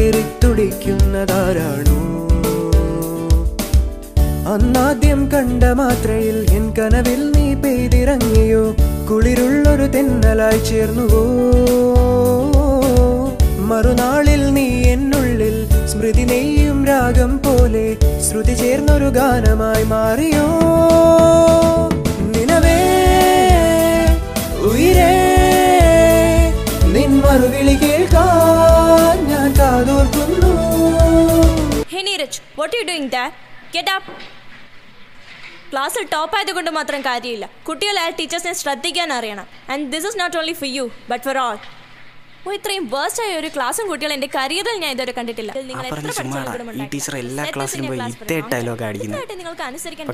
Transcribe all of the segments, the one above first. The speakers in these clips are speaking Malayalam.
ചേക്കേറിത്തുടിക്കുന്നതാരാണോ? അന്നാദ്യം കണ്ട മാത്രയിൽ എൻ കനവിൽ നീ പെയ്തിറങ്ങിയോ? കുളിരുള്ളൊരു തെന്നലായി ചേർന്നുവോ? മറുനാളിൽ നീ എന്നുള്ളിൽ സ്മൃതി നെയ്യും രാഗം പോലെ ശ്രുതി ചേർന്നൊരു ഗാനമായി മാറിയോ? നിനവേ ഉയിരേ, നിൻ മറുവിളി കേൾക്കാൻ ഞാൻ കാതോർക്കുന്നു. Hey Neeraj, what are you doing there? Get up. ക്ലാസ്സിൽ ടോപ്പ് ആയതുകൊണ്ട് മാത്രം കാര്യമില്ല. കുട്ടികളായ ടീച്ചേഴ്സിനെ ശ്രദ്ധിക്കാൻ അറിയണം. And this is not only for you but for all. ഇത്രയും വേഴ്സ്റ്റ് ആയ ഒരു ക്ലാസ്സും കുട്ടികൾ എന്റെ കരിയറിൽ ഞാൻ ഇതുവരെ കണ്ടിട്ടില്ല. നിങ്ങൾക്ക് അനുസരിക്കാൻ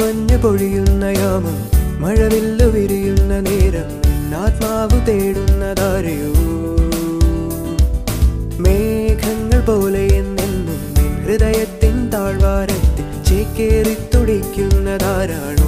മഞ്ഞു പൊഴിയുന്ന യാമം, മഴവില്ലു വിരിയുന്ന നേരം, ആത്മാവ് തേടുന്നതാരെയോ? മേഘങ്ങൾ പോലെ എന്നെന്നും ഹൃദയത്തിൻ താഴ്വാരത്തിൽ ചേക്കേറിത്തുടിക്കുന്നതാരാണോ?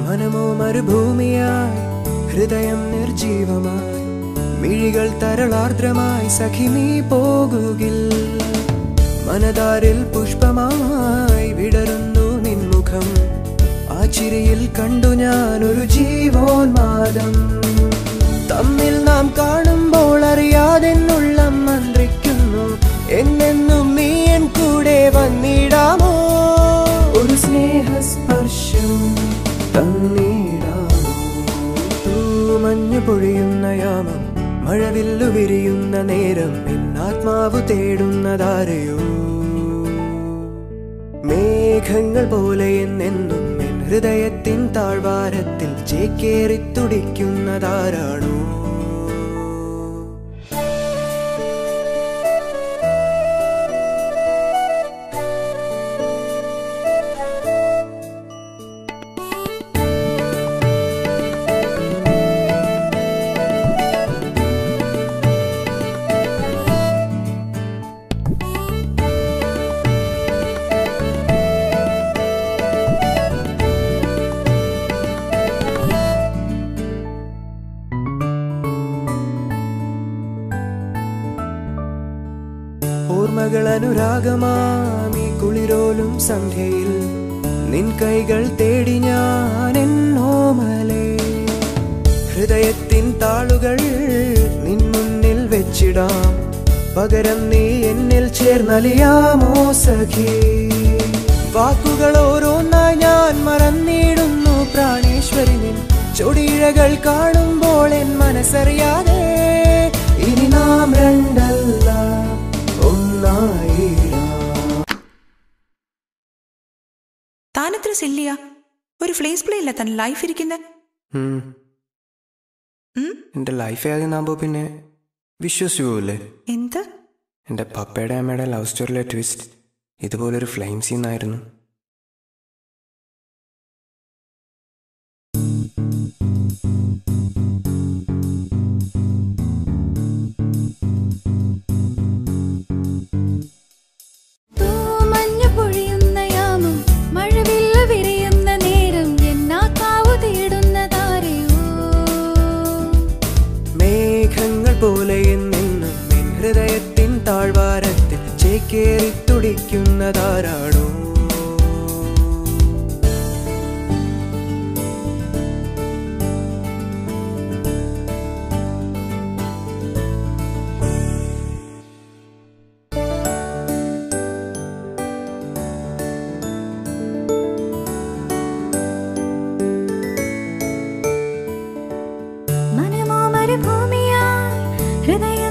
മനമോ മരുഭൂമിയായി, ഹൃദയം നിർജീവമായി, മിഴികൾ തരളാർദ്രമായി സഖി നീ പോകുകിൽ. മനതാരിൽ പുഷ്പമായി വിടരുന്നു നിൻമുഖം, ആ ചിരിയിൽ കണ്ടു ഞാനൊരു ജീവോന്മാദം. തമ്മിൽ നാം കാണുമ്പോൾ അറിയാതെന്നുള്ളം മന്ത്രിക്കുന്നു, എന്നെന്നും നീ എൻ കൂടെ വന്നിടാമോ? ഒരു സ്നേഹസ്പർശം മഞ്ഞു പൊഴിയുന്ന യാമം, മഴവില്ലു വിരിയുന്ന നേരം, എന്നാത്മാവ് തേടുന്നതാരെയോ? മേഘങ്ങൾ പോലെ എന്നെന്നും എൻ ഹൃദയത്തിൻ താഴ്വാരത്തിൽ ചേക്കേറിത്തുടിക്കുന്നതാരാണോ? ഓർമ്മകൾ അനുരാഗമാമി കുളിരോലും സന്ധ്യയിൽ, നിൻ കൈകൾ തേടി ഞാൻ എന്നോമലേ. ഹൃദയത്തിൻ താളുകൾ നിൻ മുന്നിൽ വെച്ചിടാം, പകരം നീ എന്നിൽ ചേർന്നലിയാമോ സഖി? വാക്കുകൾ ഓരോന്നായി ഞാൻ മറന്നിടുന്നു പ്രാണേശ്വരി, നിൻ ചൊടിയിഴകൾ കാണുമ്പോൾ എൻ മനസ്സറിയാതെ ഇനി നാം രണ്ടല്ല താനെത്ര സില്ലിയ, ഒരു ഫ്ലേസ് പ്ലേ ഇല്ല തൻ ലൈഫ് ഇരിക്കുന്നത്. എന്റെ ലൈഫ് ആകുന്നാകുമ്പോ പിന്നെ വിശ്വസിക്കൂല്ലേ? എന്ത്? എന്റെ പപ്പയുടെ അമ്മയുടെ ലവ് സ്റ്റോറിയിലെ ട്വിസ്റ്റ് ഇതുപോലൊരു ഫ്ലെയിം സീനായിരുന്നു. പോലെ എന്നെന്നും നിൻ ഹൃദയത്തിൻ താഴ്വാരത്തിൽ ചേക്കേറിത്തുടിക്കുന്നതാരാണോ? മനമോ മരുഭൂമിയായി, ഹൃദയ